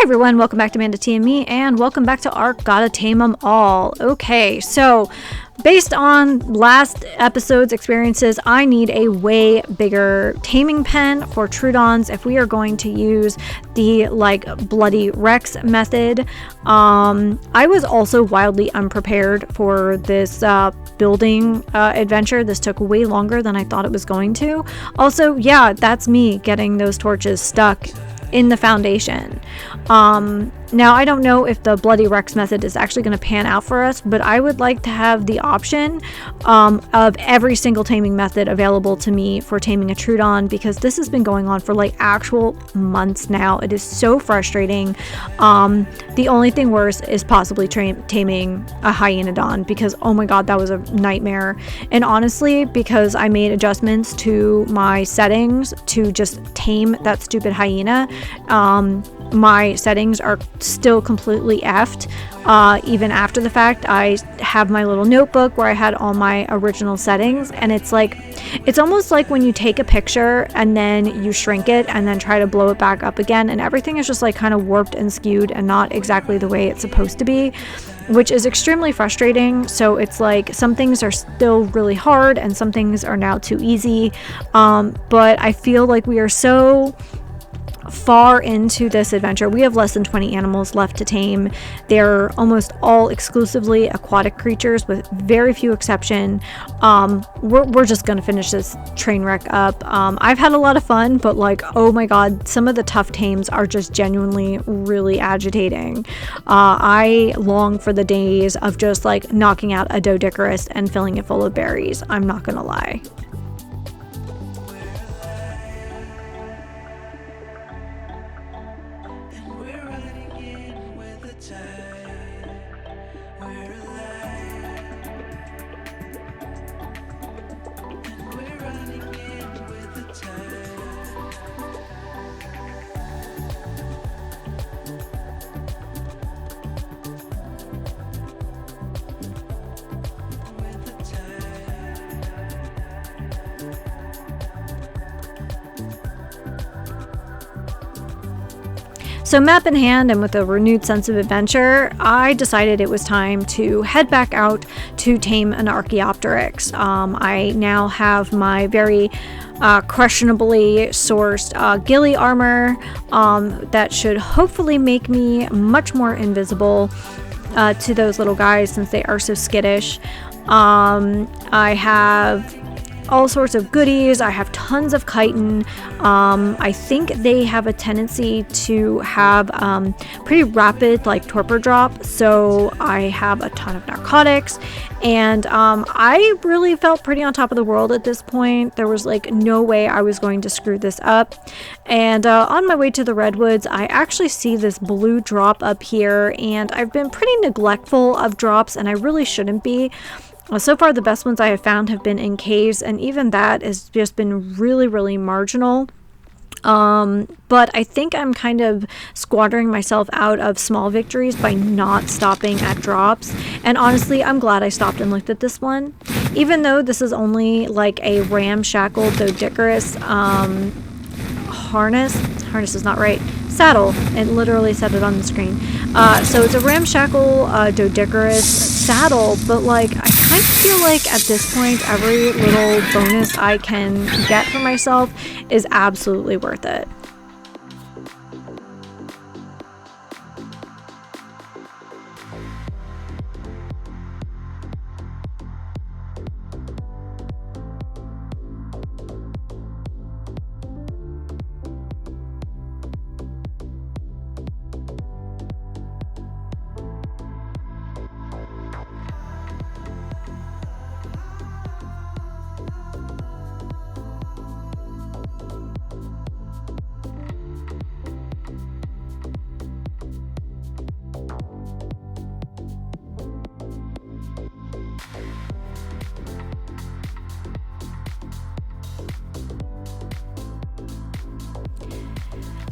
Hi everyone, welcome back to Amanda T and Me, and welcome back to ARK, Gotta Tame 'em All. Okay, so based on last episode's experiences, I need a way bigger taming pen for Troodons if we are going to use the Bloody Rex method. I was also wildly unprepared for this building adventure. This took way longer than I thought it was going to. Also, yeah, that's me getting those torches stuck in the foundation. Now I don't know if the Bloody Rex method is actually going to pan out for us, but I would like to have the option of every single taming method available to me for taming a Troodon, because this has been going on for actual months now. It is so frustrating. The only thing worse is possibly taming a Hyenodon, because oh my god, that was a nightmare. And honestly, because I made adjustments to my settings to just tame that stupid hyena, my settings are still completely effed. Even after the fact, I have my little notebook where I had all my original settings, and it's almost like when you take a picture and then you shrink it and then try to blow it back up again, and everything is just kind of warped and skewed and not exactly the way it's supposed to be, which is extremely frustrating. So it's some things are still really hard and some things are now too easy, but I feel like we are so far into this adventure. We have less than 20 animals left to tame. They're almost all exclusively aquatic creatures with very few exception. We're just gonna finish this train wreck up. I've had a lot of fun, but oh my god, some of the tough tames are just genuinely really agitating. I long for the days of just knocking out a Doedicurus and filling it full of berries. I'm not gonna lie. So map in hand and with a renewed sense of adventure, I decided it was time to head back out to tame an Archaeopteryx. I now have my very questionably sourced ghillie armor that should hopefully make me much more invisible to those little guys since they are so skittish. I have all sorts of goodies. I have tons of chitin. I think they have a tendency to have pretty rapid torpor drop, so I have a ton of narcotics, and I really felt pretty on top of the world at this point. There was no way I was going to screw this up. And on my way to the redwoods, I actually see this blue drop up here, and I've been pretty neglectful of drops, and I really shouldn't be. So far, the best ones I have found have been in caves, and even that has just been really, really marginal. But I think I'm kind of squandering myself out of small victories by not stopping at drops. And honestly, I'm glad I stopped and looked at this one. Even though this is only a ramshackle Doedicurus harness is not right, saddle. It literally said it on the screen. So it's a ramshackle Doedicurus saddle, but I kind of feel at this point every little bonus I can get for myself is absolutely worth it.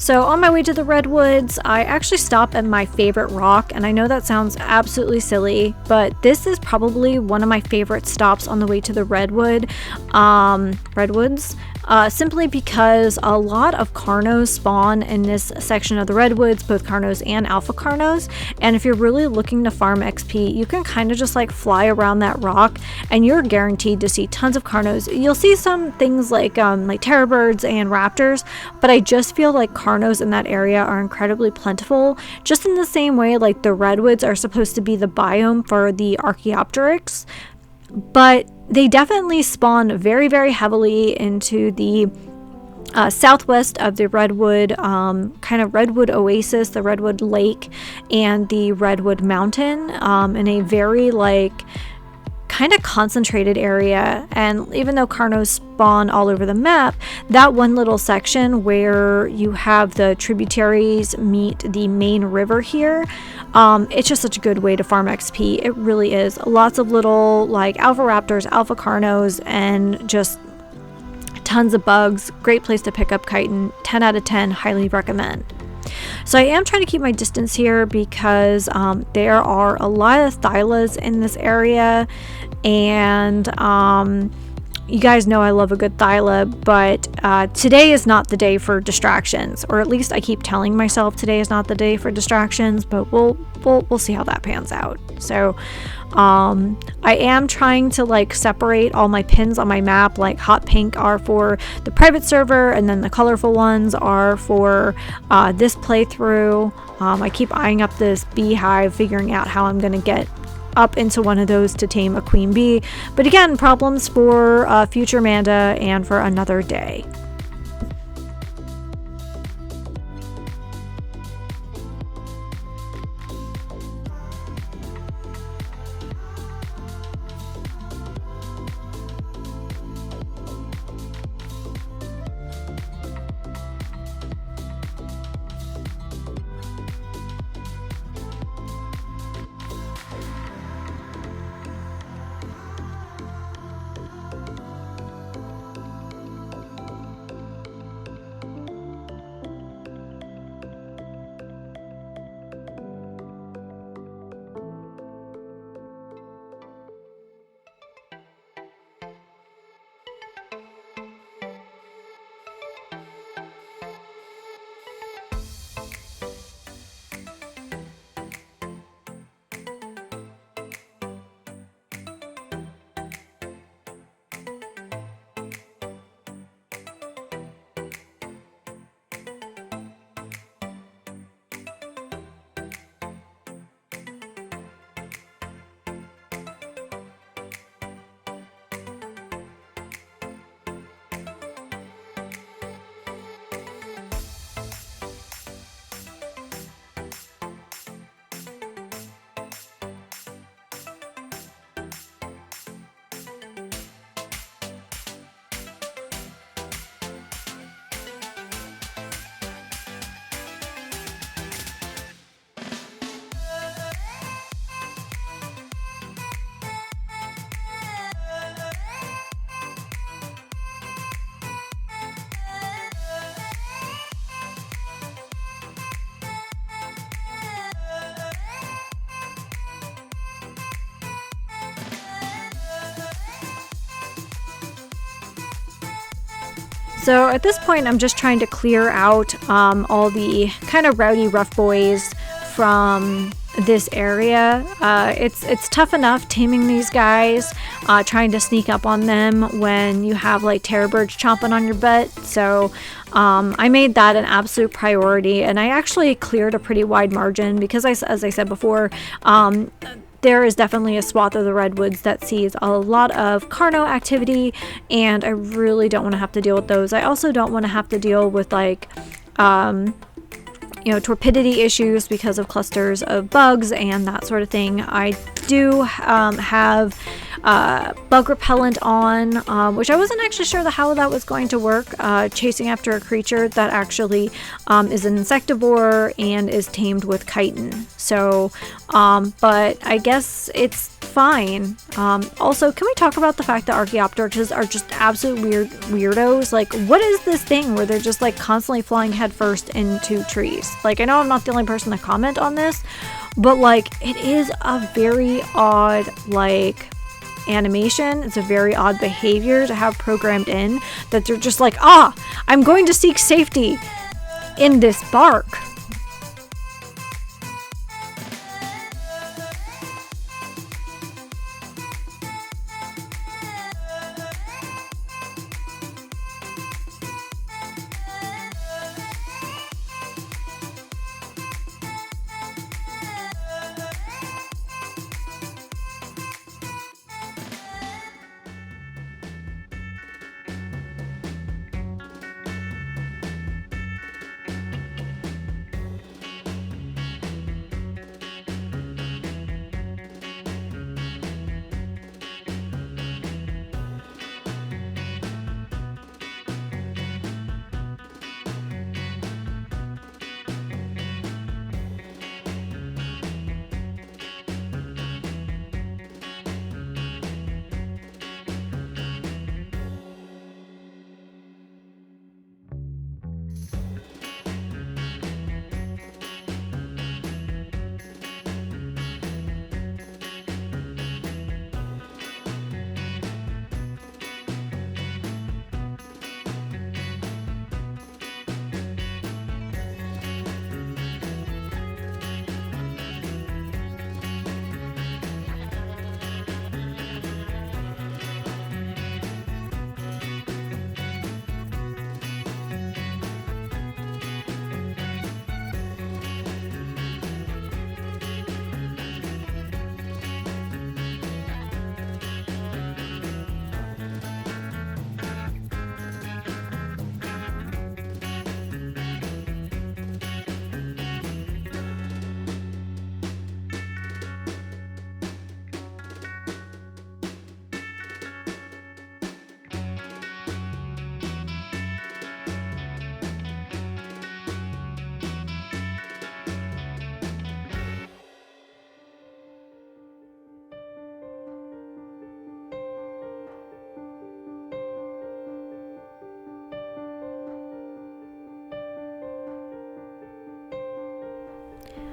So on my way to the redwoods, I actually stop at my favorite rock, and I know that sounds absolutely silly, but this is probably one of my favorite stops on the way to the redwoods, simply because a lot of Carnos spawn in this section of the redwoods, both Carnos and Alpha Carnos, and if you're really looking to farm XP, you can kind of just like fly around that rock, and you're guaranteed to see tons of Carnos. You'll see some things like terror birds and raptors, but I just feel like Carnos in that area are incredibly plentiful, just in the same way like the redwoods are supposed to be the biome for the Archaeopteryx, but they definitely spawn very, very heavily into the southwest of the redwood, kind of redwood oasis, the redwood lake, and the redwood mountain, in a very like kind of concentrated area. And even though Carnos spawn all over the map, that one little section where you have the tributaries meet the main river here, it's just such a good way to farm XP. It really is. Lots of little like alpha raptors, alpha Carnos, and just tons of bugs. Great place to pick up chitin. 10 out of 10, highly recommend. So I am trying to keep my distance here because there are a lot of thylas in this area, and you guys know I love a good thyla, but today is not the day for distractions, or at least I keep telling myself today is not the day for distractions, but we'll see how that pans out. So I am trying to like separate all my pins on my map. Like hot pink are for the private server, and then the colorful ones are for this playthrough. I keep eyeing up this beehive, figuring out how I'm gonna get up into one of those to tame a queen bee, but again, problems for future Amanda and for another day. So at this point, I'm just trying to clear out all the kind of rowdy rough boys from this area. It's tough enough taming these guys, trying to sneak up on them when you have like terror birds chomping on your butt. So I made that an absolute priority, and I actually cleared a pretty wide margin because, as I said before, there is definitely a swath of the redwoods that sees a lot of Carno activity, and I really don't want to have to deal with those. I also don't want to have to deal with like torpidity issues because of clusters of bugs and that sort of thing. I do have bug repellent on, which I wasn't actually sure how that was going to work, chasing after a creature that actually is an insectivore and is tamed with chitin. So, but I guess it's fine. Also, can we talk about the fact that Archaeopteryxes are just absolute weirdos? Like, what is this thing where they're just like constantly flying headfirst into trees? Like, I know I'm not the only person to comment on this, but like, it is a very odd, like, animation. It's a very odd behavior to have programmed in, that they're just like, I'm going to seek safety in this bark.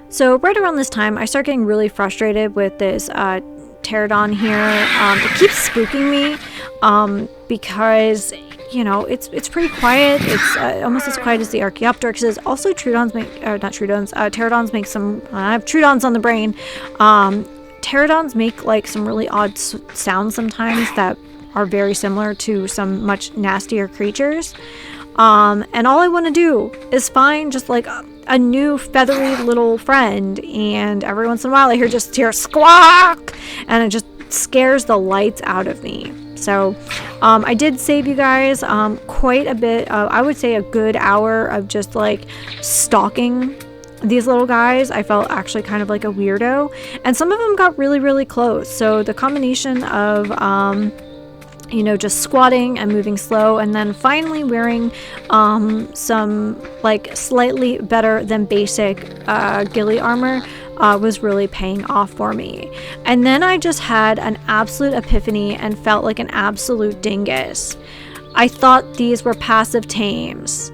So right around this time, I start getting really frustrated with this pterodon here. It keeps spooking me because, you know, it's pretty quiet. It's almost as quiet as the Archaeopteryxes. Also, Trudons make, not Trudons, pterodons make some, I have Trudons on the brain. Pterodons make like some really odd sounds sometimes that are very similar to some much nastier creatures. And all I want to do is find just like a new feathery little friend, and every once in a while I hear squawk, and it just scares the lights out of me. So I did save you guys quite a bit, I would say a good hour of just like stalking these little guys. I felt actually kind of like a weirdo, and some of them got really close. So the combination of you know, just squatting and moving slow, and then finally wearing some like slightly better than basic ghillie armor was really paying off for me. And then I just had an absolute epiphany and felt like an absolute dingus. I thought these were passive tames.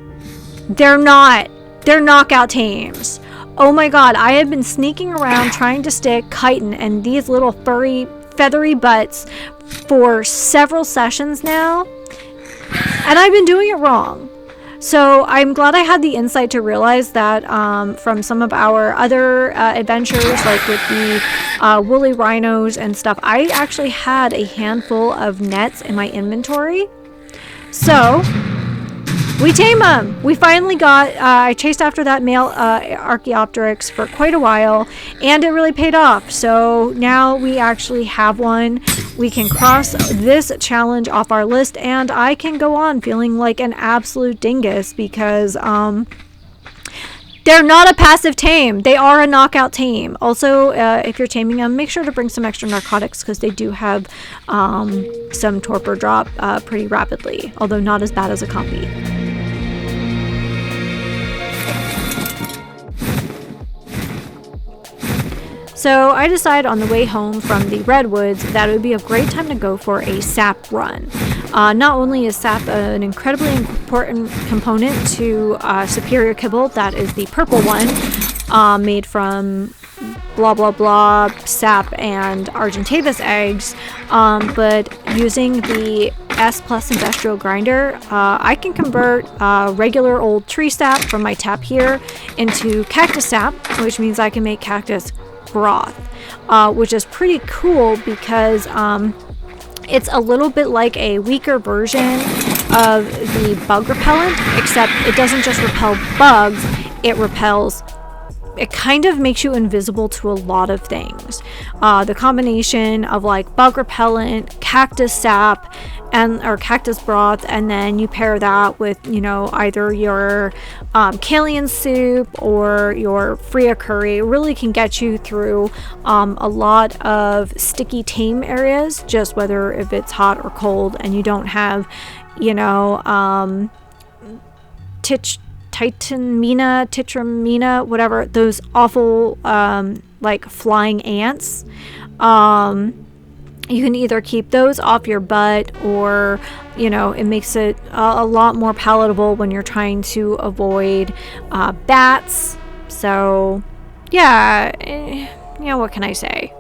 They're not. They're knockout tames. Oh my god, I have been sneaking around trying to stick chitin and these little furry feathery butts for several sessions now, and I've been doing it wrong. So I'm glad I had the insight to realize that from some of our other adventures, like with the woolly rhinos and stuff, I actually had a handful of nets in my inventory. So we tame them. We finally got, I chased after that male Archaeopteryx for quite a while, and it really paid off. So now we actually have one. We can cross this challenge off our list, and I can go on feeling like an absolute dingus because They're not a passive tame. They are a knockout tame. Also, if you're taming them, make sure to bring some extra narcotics because they do have some torpor drop pretty rapidly, although not as bad as a compy. So I decided on the way home from the redwoods that it would be a great time to go for a sap run. Not only is sap an incredibly important component to superior kibble, that is the purple one, made from blah blah blah sap and Argentavis eggs, but using the S plus industrial grinder, I can convert regular old tree sap from my tap here into cactus sap, which means I can make cactus broth, which is pretty cool because it's a little bit like a weaker version of the bug repellent, except it doesn't just repel bugs, it kind of makes you invisible to a lot of things. The combination of like bug repellent, cactus sap, or cactus broth, and then you pair that with, you know, either your Kalian soup or your Freya curry, really can get you through a lot of sticky tame areas, just whether if it's hot or cold and you don't have, you know, titramina, whatever, those awful like flying ants. You can either keep those off your butt, or, you know, it makes it a lot more palatable when you're trying to avoid bats. So yeah, you know, what can I say?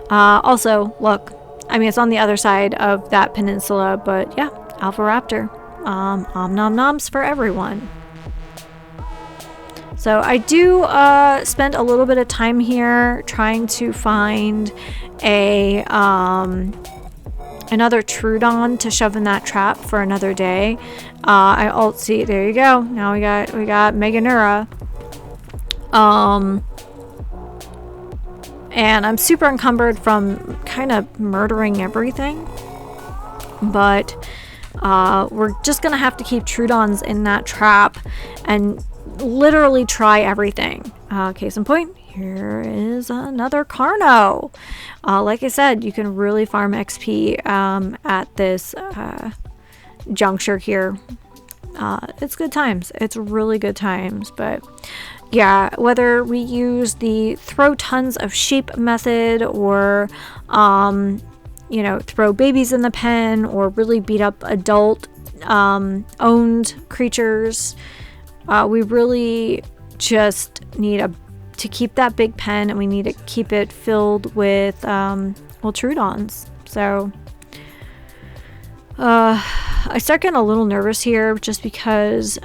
Also, look, I mean, it's on the other side of that peninsula, but yeah, Alpha Raptor. Om nom noms for everyone. So I do spend a little bit of time here trying to find a another Trudon to shove in that trap for another day. I see, there you go. Now we got Meganura. And I'm super encumbered from kind of murdering everything, but we're just gonna have to keep Trudons in that trap and literally try everything. Case in point, here is another Carno. Like I said, you can really farm XP at this juncture here. It's good times. It's really good times. But yeah, whether we use the throw tons of sheep method, or you know, throw babies in the pen, or really beat up adult owned creatures, we really just need to keep that big pen, and we need to keep it filled with well, Trudons. So I start getting a little nervous here, just because,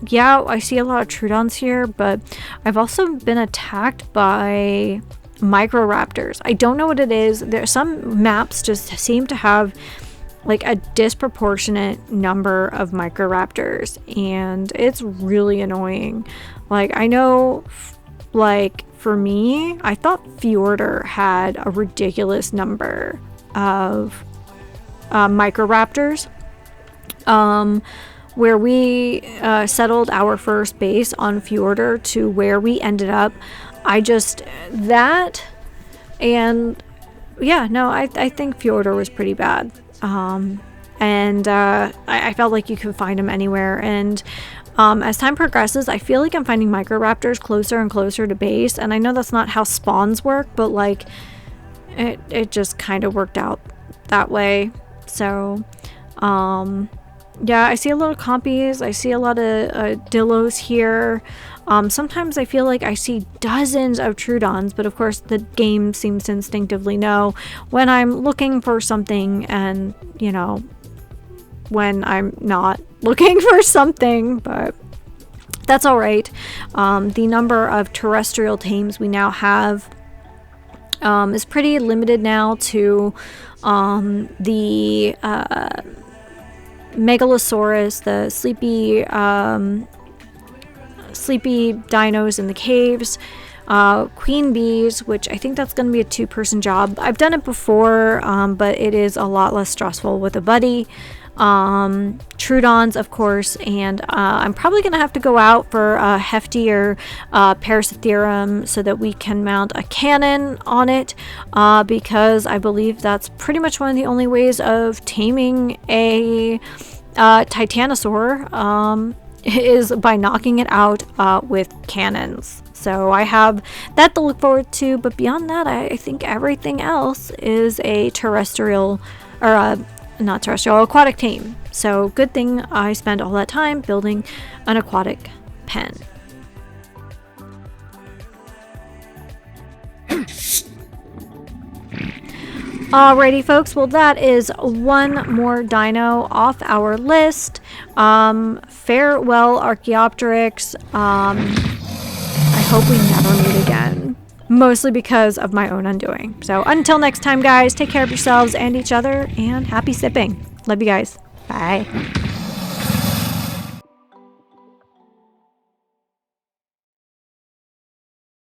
yeah, I see a lot of Trudons here, but I've also been attacked by Microraptors. I don't know what it is. There, some maps just seem to have like a disproportionate number of Microraptors, and it's really annoying. Like, I know, like, for me, I thought Fjordur had a ridiculous number of Microraptors. Where we settled our first base on Fjordur to where we ended up, and yeah, no, I think Fjordur was pretty bad. And I felt like you could find them anywhere, and as time progresses, I feel like I'm finding Microraptors closer and closer to base, and I know that's not how spawns work, but like it just kind of worked out that way. So yeah, I see a lot of compies, I see a lot of Dillos here. Sometimes I feel like I see dozens of Trudons, but of course the game seems to instinctively know when I'm looking for something, and, you know, when I'm not looking for something, but that's all right. The number of terrestrial tames we now have is pretty limited now to the Megalosaurus, the sleepy dinos in the caves, queen bees, which I think that's going to be a 2-person job. I've done it before, but it is a lot less stressful with a buddy. Troodons, of course, and I'm probably going to have to go out for a heftier Parasitherum so that we can mount a cannon on it, because I believe that's pretty much one of the only ways of taming a Titanosaur, is by knocking it out with cannons. So I have that to look forward to, but beyond that, I think everything else is a terrestrial, or not terrestrial, aquatic tame. So good thing I spent all that time building an aquatic pen. Alrighty folks, well that is one more dino off our list. Farewell Archaeopteryx. I hope we never meet again. Mostly because of my own undoing. So until next time guys, take care of yourselves and each other, and happy sipping. Love you guys. Bye.